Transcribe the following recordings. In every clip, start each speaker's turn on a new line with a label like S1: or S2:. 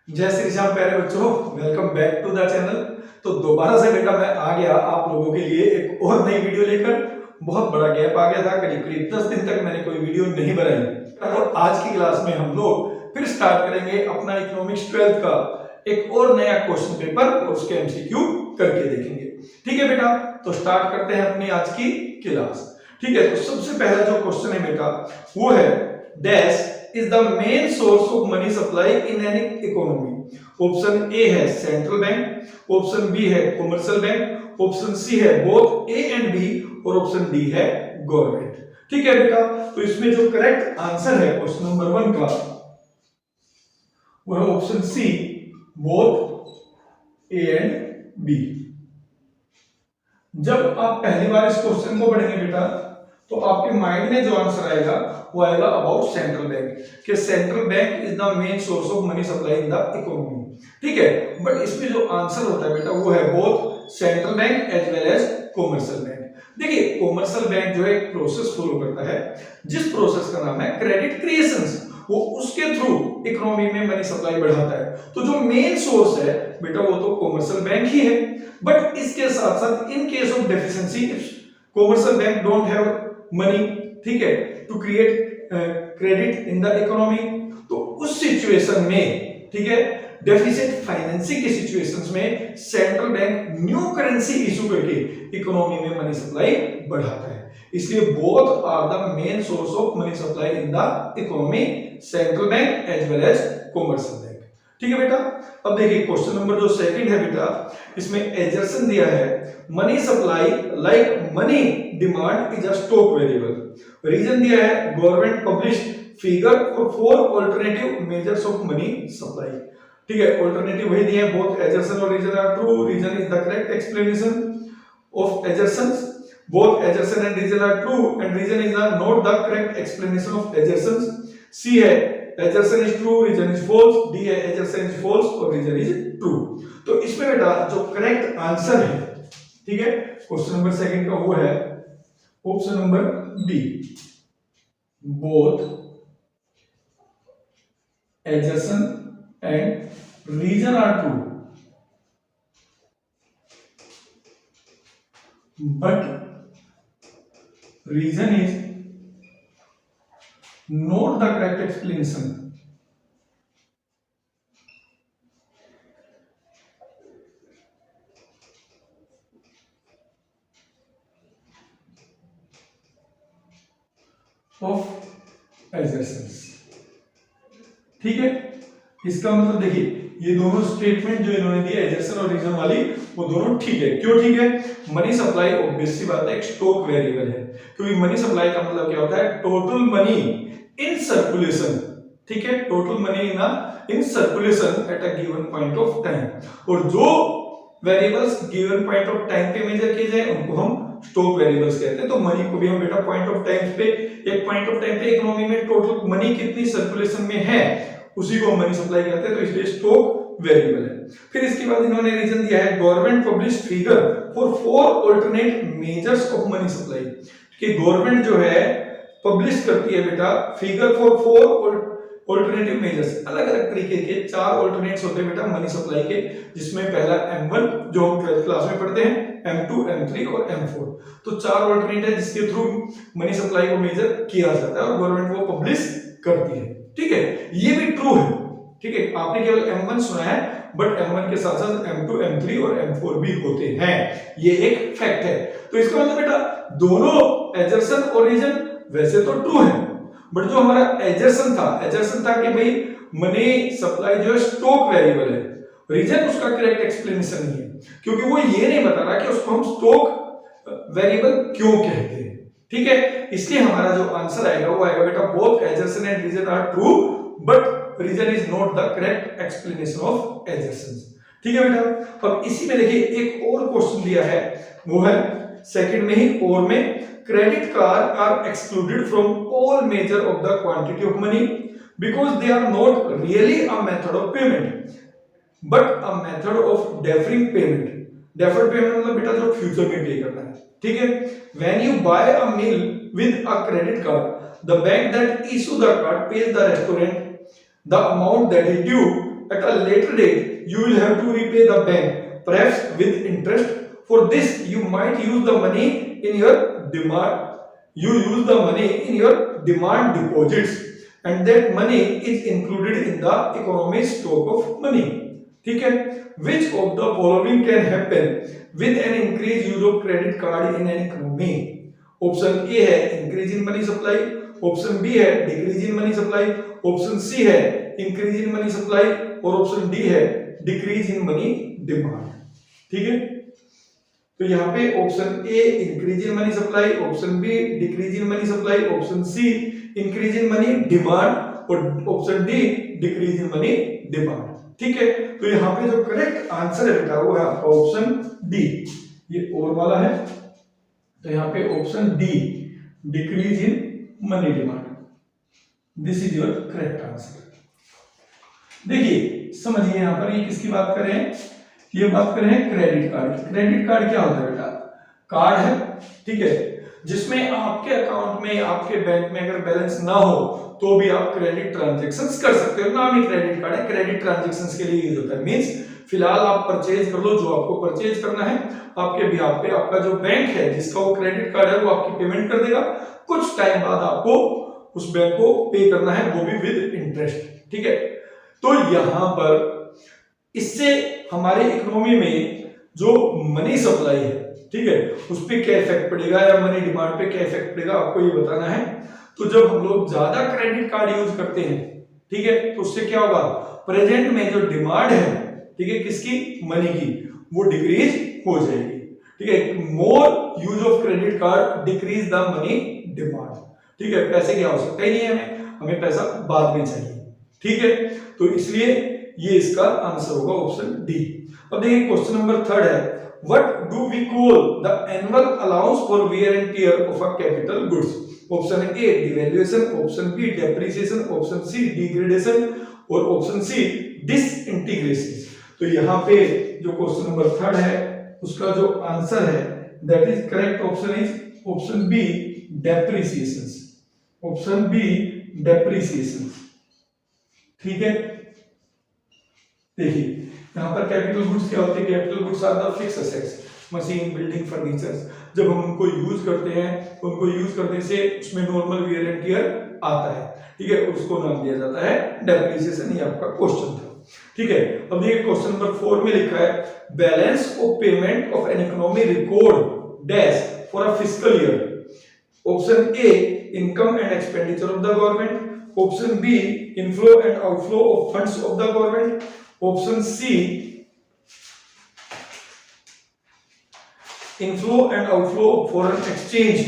S1: जय श्री श्याम प्यारे बच्चों, welcome back to the channel. तो दोबारा से बेटा मैं आ गया आप लोगों के लिए एक और नई वीडियो लेकर। बहुत बड़ा गैप आ गया था, करीब करीब 10 दिन तक मैंने कोई वीडियो नहीं बनाई। और आज की क्लास में हम लोग फिर स्टार्ट करेंगे अपना इकोनॉमिक्स 12th का एक और नया क्वेश्चन पेपर और उसके एमसीक्यू करके देखेंगे। ठीक है बेटा, तो स्टार्ट करते हैं अपनी आज की क्लास। ठीक है, तो सबसे पहला जो क्वेश्चन है बेटा वो है dash is the main source of money supply in any economy। Option A है सेंट्रल बैंक, ऑप्शन बी है कमर्शियल बैंक, ऑप्शन सी है बोथ ए एंड बी और ऑप्शन डी है गवर्नमेंट। ठीक है बेटा, तो इसमें जो करेक्ट आंसर है क्वेश्चन नंबर 1 का वो है option C both A and B. जब आप पहली बार इस क्वेश्चन को पढ़ेंगे बेटा तो आपके माइंड में जो आंसर आएगा वो आएगा अबाउट सेंट्रल बैंक, कि central bank is the main source of money supply in the economy. ठीक है, बट इसमें जो आंसर होता है बेटा वो है both central bank as well as commercial bank. देखिए कमर्शियल बैंक जो है एक प्रोसेस फॉलो करता है जिस प्रोसेस का नाम है क्रेडिट क्रिएशंस। वो उसके थ्रू इकोनॉमी में मनी सप्लाई बढ़ाता है। तो जो मेन सोर्स है बेटा वो तो कमर्शियल बैंक ही है। बट इसके साथ साथ in case of deficiency commercial bank don't have money, ठीक है, to create credit in the economy. तो उस सिचुएशन में, ठीक है, डेफिसिट फाइनेंसिंग के सिचुएशंस में central bank new currency issue करके इकोनॉमी में मनी सप्लाई बढ़ाता है। इसलिए both are the main source of money supply in the economy, central bank as well as commercial bank. ठीक है बेटा, अब देखिए क्वेश्चन नंबर जो सेकंड है बेटा, इसमें एजर्सन दिया है money supply like money demand is a stock variable. Reason दिया है government published figure for 4 alternative measures of money supply. ठीक है, अल्टरनेटिव वही दिए हैं, बोथ एजर्सन और reason are true. Reason is the correct explanation of assertions. Both assertion and reason are true and reason is not the correct explanation of assertions. C है assertion is true, reason is false. D है assertion is false और reason is true. तो इसमें बेटा जो correct answer है, ठीक है, क्वेश्चन नंबर सेकंड का वो है option number B, both assertion and reason are true but reason is not the correct explanation of assertions. ठीक है, इसका मतलब देखिए ये दोनों स्टेटमेंट जो इन्होंने दिए एजर्सन और रीजन वाली वो दोनों ठीक है। क्यों ठीक है? मनी सप्लाई ऑब्वियस सी बात है एक स्टॉक वेरिएबल है, क्योंकि मनी सप्लाई का मतलब क्या होता है टोटल मनी इन सर्कुलेशन। ठीक है, total money in circulation at a given point of time. और जो variables given point of time पे मेजर किए जाए उनको हम स्टॉक वेरिएबल्स कहते हैं। तो मनी को भी हम बेटा पॉइंट ऑफ टाइम पे, एक पॉइंट ऑफ टाइम पे इकोनॉमी में टोटल मनी कितनी सर्कुलेशन में है उसी को मनी सप्लाई कहते हैं। तो इसलिए स्टॉक वेरिएबल है। फिर इसके बाद इन्होंने रीजन दिया है government publish figure for 4 alternate measures of money supply, कि गवर्नमेंट जो है पब्लिश करती है बेटा फिगर फॉर 4 अल्टरनेटिव मेजर्स, अलग अलग तरीके के 4 अल्टरनेट्स होते हैं बेटा मनी सप्लाई के, जिसमें पहला M1 जो हम 12th क्लास में पढ़ते हैं, M2, M3 और M4। तो 4 अल्टरनेट है जिसके थ्रू मनी सप्लाई को मेजर किया जाता है और गवर्नमेंट वो पब्लिश करती है। ठीक है, ये भी ट्रू है। ठीक है, आपने केवल M1 सुना है बट M1 के साथ साथ M2, M3 और M4 भी होते हैं, ये एक फैक्ट है। तो इसका मतलब बेटा दोनों एजर्सन और रीजन वैसे तो ट्रू है, बट जो हमारा एजर्सन था कि भाई मनी सप्लाई जो है स्टॉक वेरिएबल है, रीजन उसका करेक्ट एक्सप्लेनेशन नहीं है, क्योंकि वो ये नहीं बता रहा कि उसको हम स्टॉक वेरिएबल क्यों कहते हैं। ठीक है, इसलिए हमारा जो आंसर आएगा वो आएगा बेटा both assertion and reason are true but reason is not the correct explanation of assertion. ठीक है बेटा, अब इसी में देखिए एक और क्वेश्चन दिया है, वो है सेकंड में ही और में credit card are excluded from all measure of the quantity of money because they are not really a method of payment but a method of deferring payment। deferred payment मतलब बेटा जो फ्यूचर में पे करना है। ठीक है, when you buy a meal with a credit card the bank that issue the card pays the restaurant the amount that is due at a later date you will have to repay the bank, perhaps with interest. For this you might use the money in your demand deposits, and that money is included in the economy stock of money. ठीक है? Which of the following can happen with an increased use of credit card in an economy? Option A है increase in money supply, option B है decrease in money supply, option C है increase in money supply और option D है decrease in money demand. ठीक है, तो यहाँ पे option A increase in money supply, option B decrease in money supply, option C increase in money demand और option D decrease in money demand. ठीक है, तो यहाँ पे जो करेक्ट आंसर है बेटा वो है आपका ऑप्शन डी, ये और वाला है, तो यहाँ पे option D decrease in money demand, this is your correct answer. देखिए समझिए यहाँ पर ये किसकी बात कर रहे हैं, ये बात कर रहे हैं क्रेडिट कार्ड। क्रेडिट कार्ड क्या होता है बेटा? कार्ड है, ठीक है, जिसमें आपके अकाउंट में आपके बैंक में अगर बैलेंस ना हो तो भी आप क्रेडिट ट्रांजैक्शंस कर सकते हो। नाम ही क्रेडिट कार्ड है, क्रेडिट ट्रांजैक्शंस के लिए यूज होता है। मींस फिलहाल आप परचेज कर लो जो आपको परचेज करना है, आपके बिहाफ पे आपका जो बैंक है जिसका वो क्रेडिट कार्ड है वो आपकी पेमेंट कर देगा, कुछ टाइम बाद आपको उस बैंक को पे करना है, वो भी विद इंटरेस्ट। ठीक है, तो यहां पर इससे हमारे इकोनॉमी में जो मनी सप्लाई है, ठीक है, उस पर क्या इफेक्ट पड़ेगा या मनी डिमांड पे क्या इफेक्ट पड़ेगा आपको ये बताना है। तो जब हम लोग ज्यादा क्रेडिट कार्ड यूज करते हैं, ठीक है, तो उससे क्या होगा, प्रेजेंट में जो डिमांड है, ठीक है, किसकी, मनी की, वो डिक्रीज हो जाएगी। ठीक है, more use of credit card decrease the money demand. ठीक है, पैसे की आवश्यकता ही नहीं है हमें पैसा बाद में चाहिए। ठीक है, तो इसलिए ये इसका आंसर होगा ऑप्शन डी। अब देखिए क्वेश्चन नंबर 3 है, what do we call the annual allowance for wear and tear of a capital goods? Option A devaluation, option B depreciation, option C degradation और ऑप्शन सी डिसइंटीग्रेशन। तो यहाँ पे जो question number 3 है उसका जो answer है that is correct option is option B depreciation, option B depreciation. ठीक है, देखिए यहाँ पर कैपिटल गुड्स क्या होते हैं, capital goods are the fixed assets, machine, building, furnitures. जब हम उनको यूज करते हैं तो उनको यूज करने से उसमें नॉर्मल वियर एंड टियर आता है, ठीक है, उसको नाम दिया जाता है डेप्रिसिएशन। ये आपका क्वेश्चन था। ठीक है, अब देखिए क्वेश्चन नंबर 4 में लिखा है balance of payment of an economy record dash for a fiscal year. Option A income and expenditure of the government, option B inflow and outflow of funds of the government, option C inflow and outflow of foreign exchange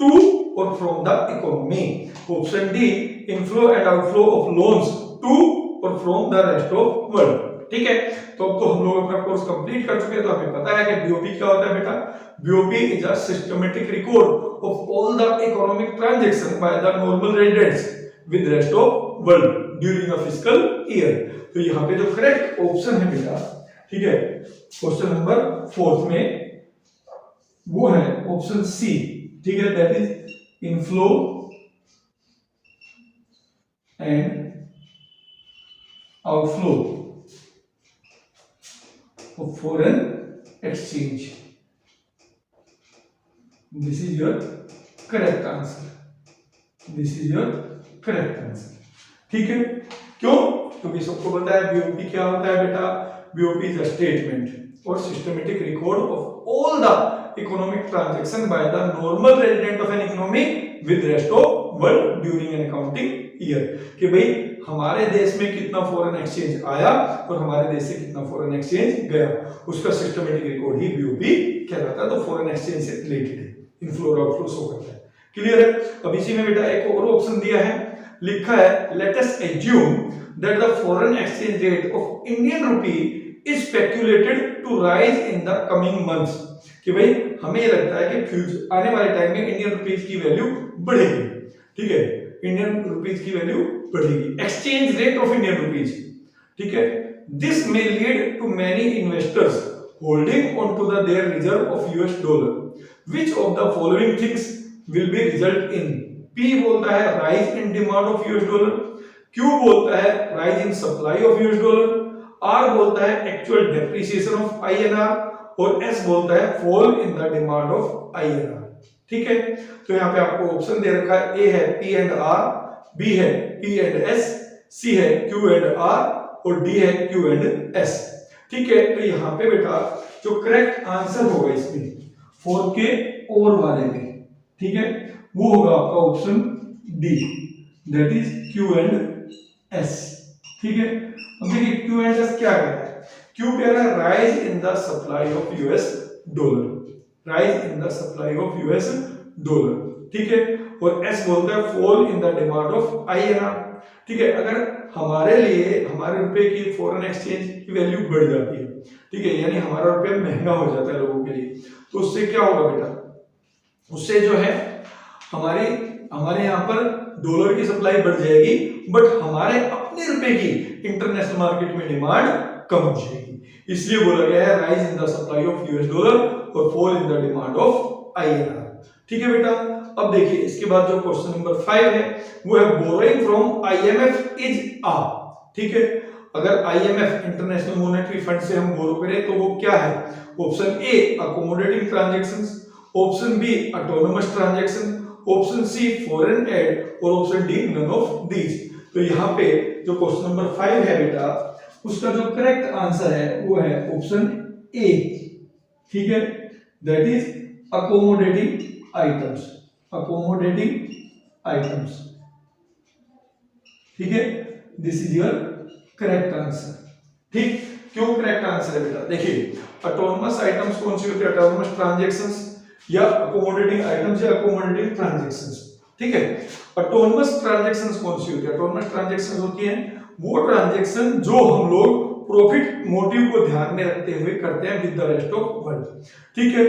S1: to और from the economy, option D inflow and outflow of loans to और from the rest of world. ठीक है, तो अब तो हम लोग अपना कोर्स कंप्लीट कर चुके हैं, तो हमें पता है कि बीओपी क्या होता है बेटा। BOP is a systematic record of all the economic transaction by the normal residents with rest of world during a fiscal year. तो यहाँ पे जो करेक्ट ऑप्शन है बेटा, ठीक है, क्वेश्चन नंबर 4 में वो है ऑप्शन सी। ठीक है, that is inflow and outflow of foreign exchange. This is your correct answer, this is your correct answer. ठीक है, क्यों? क्योंकि सबको पता है बीओपी क्या होता है बेटा। बीओपी इज अ स्टेटमेंट और systematic record of all the economic transaction by the normal resident of an economy with rest of world during an accounting year. कि भाई हमारे देश में कितना फॉरेन एक्सचेंज आया और हमारे देश से कितना फॉरेन एक्सचेंज गया, उसका सिस्टमैटिक रिकॉर्ड ही बीओपी कहलाता है। तो फॉरेन एक्सचेंज से रिलेटेड है, इनफ्लो और आउटफ्लो शो करता है। क्लियर है? अब इसी में बेटा एक और ऑप्शन दिया है, लिखा है let us assume that the foreign exchange rate of Indian rupee is speculated to rise in the coming months. कि भाई हमें ये लगता है कि फ्यूचर आने वाले टाइम में इंडियन रुपीस की वैल्यू बढ़ेगी। ठीक है, इंडियन रुपीस की वैल्यू बढ़ेगी, exchange rate of Indian rupees. ठीक है, this may lead to many investors holding on to the their reserve of US dollar. Which of the following things will be result in? P बोलता है rise in demand of US dollar, Q बोलता है rise in supply of US dollar, R बोलता है actual depreciation of INR, और S बोलता है fall in the demand of INR. ठीक है, तो यहाँ पे आपको ऑप्शन दे रखा है, ए है पी एंड आर, बी है पी एंड एस, सी है क्यू एंड आर, और डी है क्यू एंड एस। ठीक है, तो यहाँ पे बेटा जो करेक्ट आंसर होगा इसमें 4 के और वाले में, ठीक है, वो होगा आपका option D, that is Q and S. ठीक है, अब देखिए क्यू एंड एस क्या कह रहा है, क्यू कह रहा है rise in the supply of US dollar, rise in the supply of US dollar. ठीक है, और एस बोलता है fall in the demand of INR. ठीक है, अगर हमारे लिए हमारे रुपए की फॉरेन एक्सचेंज की वैल्यू बढ़ जाती है, ठीक है, यानी हमारा रुपया महंगा हो जाता है लोगों के लिए, तो उससे क्या होगा बेटा, उससे जो है हमारे यहाँ पर डॉलर की सप्लाई बढ़ जाएगी, बट हमारे अपने रुपए की इंटरनेशनल मार्केट में डिमांड कम हो जाएगी। इसलिए बोला गया है rise in the supply of US dollar और fall in the demand of INR. ठीक है बेटा, अब देखिए इसके बाद जो क्वेश्चन नंबर 5 है वो है बोरोइंग फ्रॉम आईएमएफ इज आ। ठीक है, अगर आईएमएफ इंटरनेशनल मॉनेटरी फंड से हम बोरो करें तो वो क्या है, option A accommodating transactions, option B autonomous transaction, option C foreign aid, और option D none of these. तो यहाँ पे जो क्वेश्चन नंबर 5 है बेटा, उसका जो करेक्ट आंसर है वो है ऑप्शन ए। ठीक है, that is accommodating items, accommodating items. ठीक है, this is your correct answer. ठीक, क्यों करेक्ट आंसर है बेटा, देखिए ऑटोनोमस आइटम्स कौन सी होती है, ऑटोनोमस ट्रांजैक्शंस या अकोमोडेटिंग आइटम्स या अकोमोडेटिंग ट्रांजैक्शंस। ठीक है, ऑटोनोमस ट्रांजैक्शंस कौन सी होती है, ऑटोनोमस ट्रांजैक्शंस होती है वो ट्रांजैक्शन जो हम लोग प्रॉफिट मोटिव को ध्यान में रखते हुए करते हैं with the rest of world. ठीक है,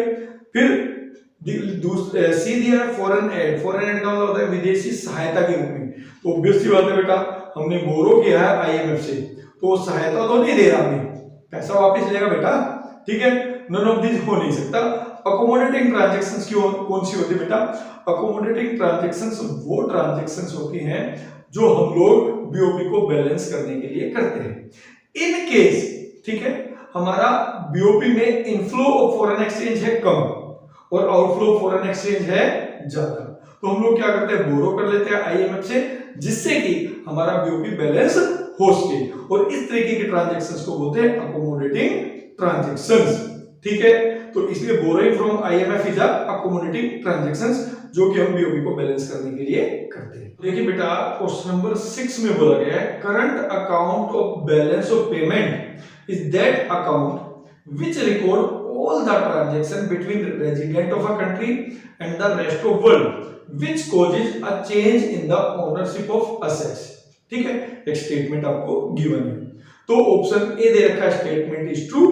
S1: फिर सी दिया है फॉरेन एड, फॉरेन एड का मतलब होता है विदेशी सहायता के रूप में। तो ऑब्वियस सी बात है बेटा, हमने बोरो किया है आईएमएफ से, तो सहायता तो नहीं दे रहा, हमें पैसा वापस लेगा बेटा। ठीक है, नन ऑफ दिस हो नहीं सकता। अकोमोडेटिंग ट्रांजैक्शंस कौन सी होती है बेटा, अकोमोडेटिंग ट्रांजैक्शंस वो ट्रांजैक्शंस होती हैं जो हम लोग बीओपी को बैलेंस करने के लिए करते हैं। इन केस, ठीक है, हमारा बीओपी में इनफ्लो ऑफ फॉरेन एक्सचेंज है कम और आउटफ्लो फॉरेन एक्सचेंज है ज्यादा, तो हम लोग क्या करते हैं, बोरो कर लेते हैं आईएमएफ से, जिससे कि हमारा बीओपी बैलेंस हो सके, और इस तरीके के ट्रांजैक्शंस को बोलते हैं अकोमोडेटिंग ट्रांजैक्शंस। ठीक है, तो इसलिए borrowing from IMF is accommodating transactions, जो कि हम बीओपी को बैलेंस करने के लिए करते हैं। देखिए बेटा क्वेश्चन नंबर 6 में बोला गया है current account of balance of payment is that account which record all the transaction between the resident of a country and the rest of world which causes a change in the ownership of assets। ठीक है, एक statement आपको given है, तो option A दे रखा है statement is true,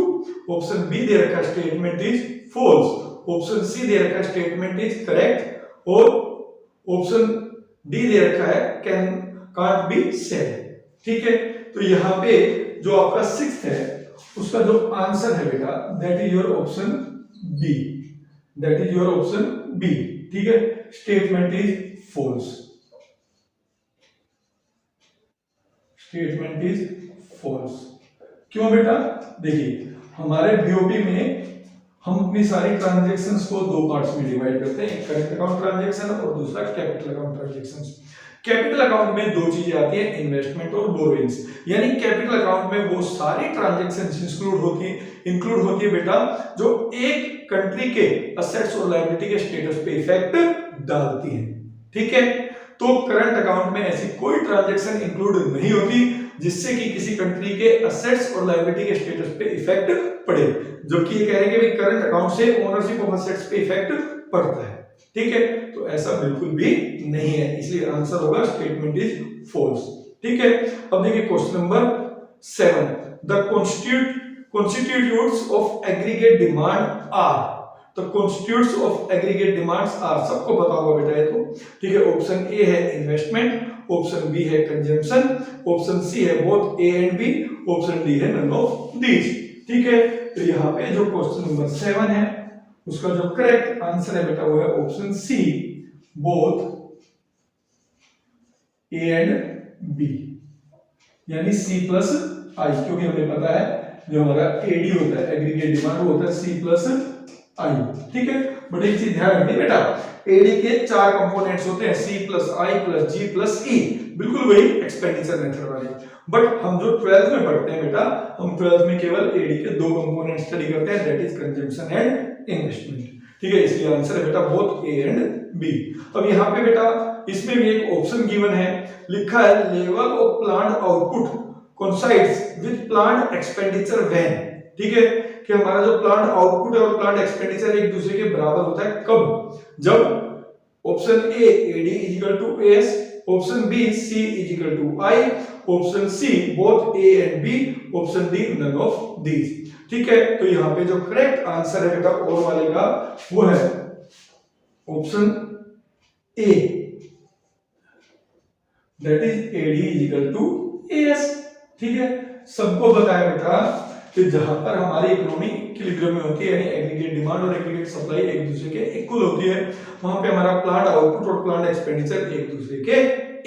S1: option B दे रखा है statement is false, option C दे रखा है स्टेटमेंट इज करेक्ट, और ऑप्शन डी दे रखा है कांट बी सेड। ठीक है, तो यहाँ पे जो आपका 6th है उसका जो आंसर है बेटा that is your option B, that is your option B. ठीक है, statement is false, statement is false. क्यों बेटा, देखिए हमारे बीओपी में हम अपनी सारी ट्रांजैक्शंस को दो पार्ट्स में डिवाइड करते हैं, एक करेंट अकाउंट ट्रांजैक्शन और दूसरा capital account transactions. Capital account में दो चीजें आती हैं, इन्वेस्टमेंट और बोरोइंग्स, यानी कैपिटल अकाउंट में वो सारी ट्रांजैक्शंस इंक्लूड होती है बेटा जो एक कंट्री के असेट्स और लायबिलिटी के स्टेटस पे इफेक्ट डालती है। ठीक है, तो करंट अकाउंट में ऐसी कोई ट्रांजैक्शन इंक्लूड नहीं होती जिससे कि किसी कंट्री के असेट्स और लायबिलिटी के स्टेटस पे इफेक्ट पड़े, जबकि ये कह रहे हैं कि करंट अकाउंट से ओनरशिप ऑफ असेट्स पे इफेक्ट पड़ता है। ठीक है, तो ऐसा बिल्कुल भी नहीं है, इसलिए आंसर होगा स्टेटमेंट इज फॉल्स। ठीक है, अब देखिए question number 7, the constituents of aggregate demand are, तो constituents of aggregate demands are, सबको पता होगा बेटा ये तो। ठीक है, ऑप्शन ए है इन्वेस्टमेंट, ऑप्शन बी है कंजम्पशन, ऑप्शन सी है both A and B, option D है नन ऑफ दीज। ठीक है, तो यहाँ पे जो क्वेश्चन नंबर 7 है उसका जो करेक्ट आंसर है बेटा वो है option C, both A and B. यानी C प्लस आई, क्योंकि हमें पता है जो हमारा एडी होता है एग्रीगेट डिमांड वो होता है C प्लस आई, ठीक है। बट एक चीज ध्यान रखनी बेटा, एडी के 4 कंपोनेंट्स होते हैं, C प्लस आई प्लस G प्लस E, बिल्कुल वही एक्सपेंडिचर मेथड वाली। बट हम जो 12th में पढ़ते हैं बेटा, हम 12th में केवल एडी के 2 कंपोनेंट स्टडी करते हैं, that is consumption and investment, ठीक है। इसलिए आंसर है बेटा बोथ ए एंड बी। अब यहाँ पे बेटा इसमें भी एक ऑप्शन गिवन है, लिखा है level of plant output coincides with plant expenditure when, ठीक है, कि हमारा जो प्लांट आउटपुट है और प्लांट एक्सपेंडिचर एक दूसरे के बराबर होता है कब, जब option A AD is equal to S, option B C is equal to I, option C both A and B, option D none of these, ठीक है। तो यहाँ पे जो करेक्ट आंसर है बेटा और वाले का वो है option A, that is AD is equal to S, ठीक है। सबको बताया बेटा कि जहां पर हमारी इकोनॉमी इक्विलिब्रियम में होती है, यानी एग्रीगेट डिमांड और एग्रीगेट सप्लाई एक दूसरे के इक्वल होती है, वहां पे हमारा प्लांट आउटपुट और प्लांट एक्सपेंडिचर एक दूसरे के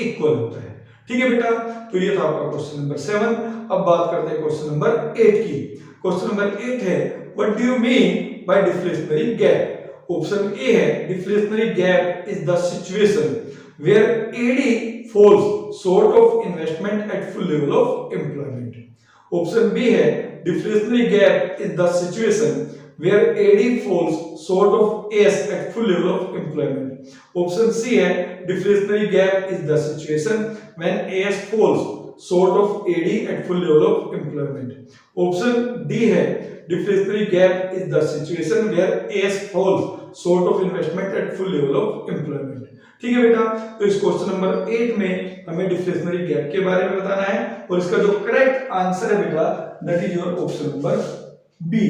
S1: इक्वल होता है, ठीक है बेटा। तो ये था आपका क्वेश्चन नंबर 7। अब बात करते हैं क्वेश्चन नंबर 8 की। क्वेश्चन नंबर 8 है what do you mean by deflationary gap. Option A है deflationary gap is the situation where AD falls short of investment at full level of employment. Option B है deflationary gap is the situation where AD falls short of AS at full level of employment. Option C है deflationary gap is the situation when AS falls short of AD at full level of employment. Option D है deflationary gap is the situation where AS falls short of investment at full level of employment. ठीक है बेटा, तो इस question number 8 में हमें deflationary gap के बारे में बताना है और इसका जो करेक्ट आंसर है बेटा that is your option number B,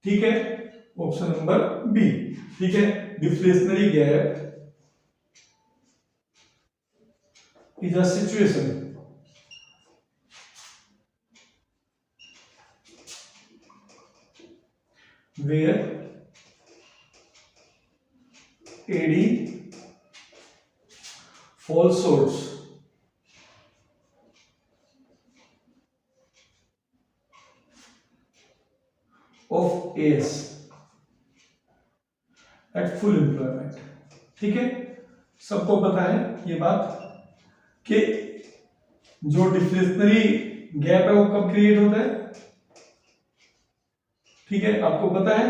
S1: ठीक है, ऑप्शन नंबर बी, ठीक है। Deflationary gap is a situation where AD falls short of AS at full employment, ठीक है। सबको पता है ये बात कि जो डिफ्लेशनरी गैप है वो कब क्रिएट होता है, ठीक है, आपको पता है,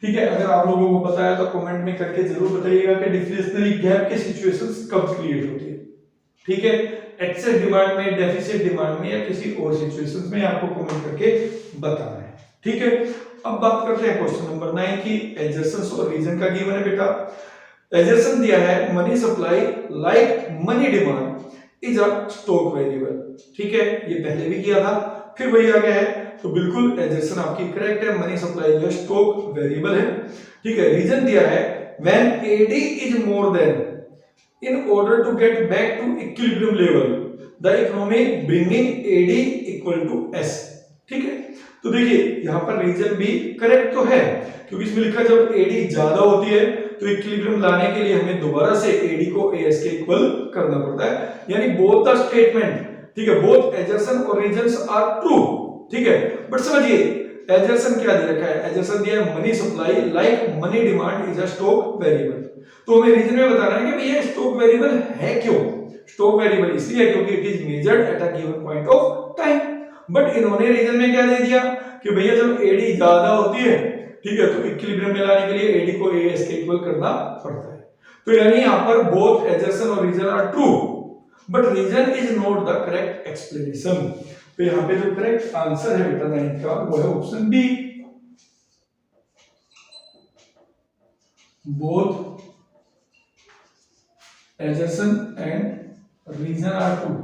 S1: ठीक है। अगर आप लोगों को पता है तो कमेंट में करके जरूर बताइएगा कि डिफ्लेशनरी गैप के सिचुएशंस कब क्रिएट होती है, ठीक है, एक्सेस डिमांड में, डेफिसिट डिमांड में या किसी और सिचुएशंस में, आपको कमेंट करके बताना है, ठीक है। अब बात करते हैं क्वेश्चन नंबर 9 की। एडजस्टेंस और रीजन का गिवन है बेटा। एडजस्टेंस दिया है money supply like money demand is a stock variable, ठीक है, ये पहले भी किया था फिर वही आ गया है, तो बिल्कुल एडजस्टेंस आपकी करेक्ट है, मनी सप्लाई जो स्टॉक वेरिएबल है, ठीक है। रीजन दिया है when AD is more than in order to get back to equilibrium level the economy bringing AD equal to S, ठीक है। तो देखिए यहां पर रीजन भी करेक्ट तो है, क्योंकि इसमें लिखा है जब AD ज्यादा होती है तो इक्विलिब्रियम लाने के लिए हमें दोबारा से AD को AS के इक्वल करना पड़ता है, यानी बोथ द स्टेटमेंट, ठीक है, बोथ एजर्सन और रीजंस आर ट्रू, ठीक है। बट समझिए एजर्सन क्या दे रखा है, एजर्सन दिया है money supply like money demand is a stock variable, तो हमें रीजन में बताना है कि भैया स्टॉक वेरिएबल है क्यों। स्टॉक वेरिएबल इसलिए क्योंकि it is measured at a given point of time, but इन्होंने रीजन में क्या दे दिया कि भैया जब एडी ज्यादा होती है, ठीक है, तो इक्विलिब्रियम में लाने के लिए एडी को एएस के इक्वल करना पड़ता है। तो यानी यहां पर बोथ एजर्सन और reason are true but reason is not the correct explanation. तो यहां पे जो करेक्ट आंसर है बेटा 9 का वो है option B, both assertion and reason are true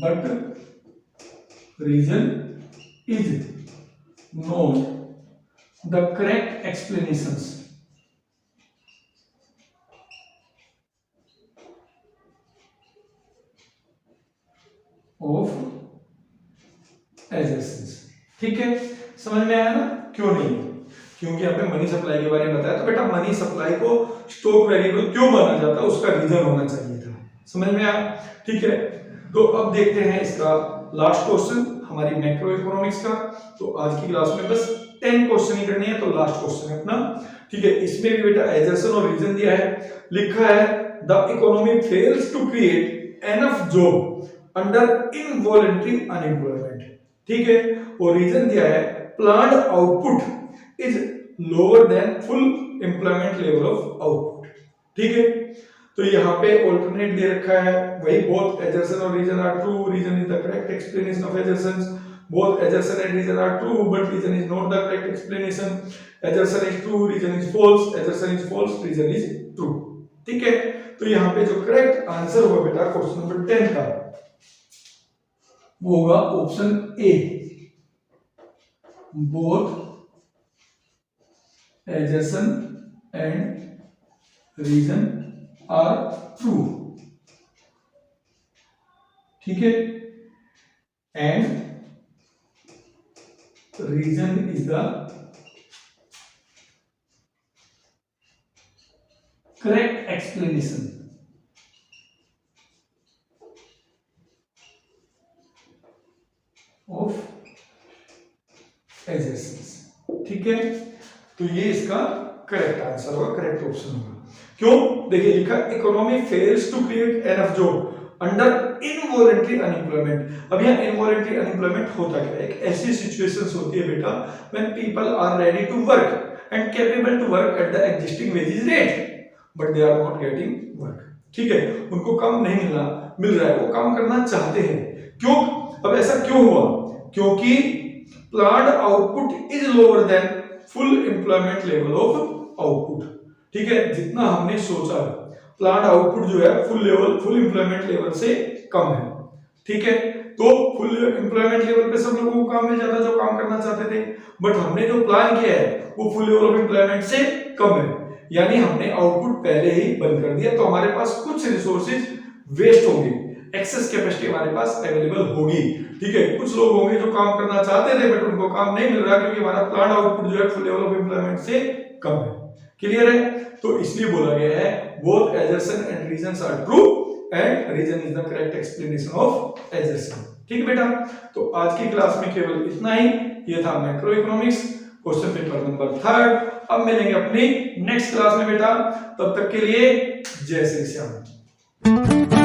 S1: but reason is not the correct explanations of assertions, ठीक है। समझ में आया ना क्यों नहीं, क्योंकि यहाँ पे मनी सप्लाई के बारे में बताया। तो बेटा मनी सप्लाई को स्टॉक वेरिएबल क्यों माना जाता है, उसका रीजन होना चाहिए था। समझ में आया? ठीक है, तो अब देखते हैं इसका लास्ट क्वेश्चन हमारी मैक्रो इकोनॉमिक्स का। तो आज की क्लास में बस 10 क्वेश्चन ही करनी है, तो लास्ट क्वेश्चन है अपना। ठीक है, इसमें भी बेटा एजर्सन और रीजन दिया है, लिखा है the economy fails to create enough job under involuntary unemployment. ठीक है, और रीजन दिया है planned output is lower than full employment level of output. ठीक है, तो यहाँ पे ऑल्टरनेट दे रखा है, वही बोथ एजर्सन और reason are true, reason is the correct explanation of assertions, both assertion and reason are true but reason is not the correct explanation, assertion is true, reason is false, assertion is false, reason is true। ठीक है, तो यहाँ पे जो correct answer होगा बेटा question number 10 का वो होगा option A, both assertion and reason are true। ठीक है, and reason is the correct explanation of assertions। ठीक है, तो ये इसका करेक्ट आंसर होगा, करेक्ट ऑप्शन होगा। क्यों? देखिए लिखा economy fails to create enough job under involuntary unemployment. अब यहाँ इनवॉलंटरी अनएम्प्लॉयमेंट होता क्या है? एक ऐसी सिचुएशंस होती है बेटा when people are ready to work and capable to work at the existing wages rate but they are not getting work. ठीक है, उनको काम नहीं मिल रहा है, वो काम करना चाहते हैं। क्यों? अब ऐसा क्यों हुआ? क्योंकि planned output is lower than full employment level of output. ठीक है, जितना हमने सोचा प्लान्ड आउटपुट जो है फुल एम्प्लॉयमेंट लेवल से कम है। ठीक है, तो फुल एम्प्लॉयमेंट लेवल पे सब लोगों को काम मिल जाता जो काम करना चाहते थे, बट हमने जो प्लान किया है वो फुल लेवल ऑफ एम्प्लॉयमेंट से कम है, यानी हमने आउटपुट पहले ही बंद कर दिया। तो हमारे पास कुछ रिसोर्सेज वेस्ट होंगे, एक्सेस कैपेसिटी हमारे पास अवेलेबल होगी। ठीक है, कुछ लोग होंगे जो काम करना चाहते थे बट उनको काम नहीं मिल रहा क्योंकि हमारा प्लान आउटपुट जो है फुल लेवल ऑफ एम्प्लॉयमेंट से कम है। क्लियर है? तो इसलिए बोला गया है both assertion and reasons are true and reason is the correct explanation of assertion। ठीक है बेटा, तो आज की क्लास में केवल इतना ही। ये था macro economics question paper number 3। अब मिलेंगे अपनी नेक्स्ट क्लास में बेटा, तब तक के लिए जय श्री श्याम।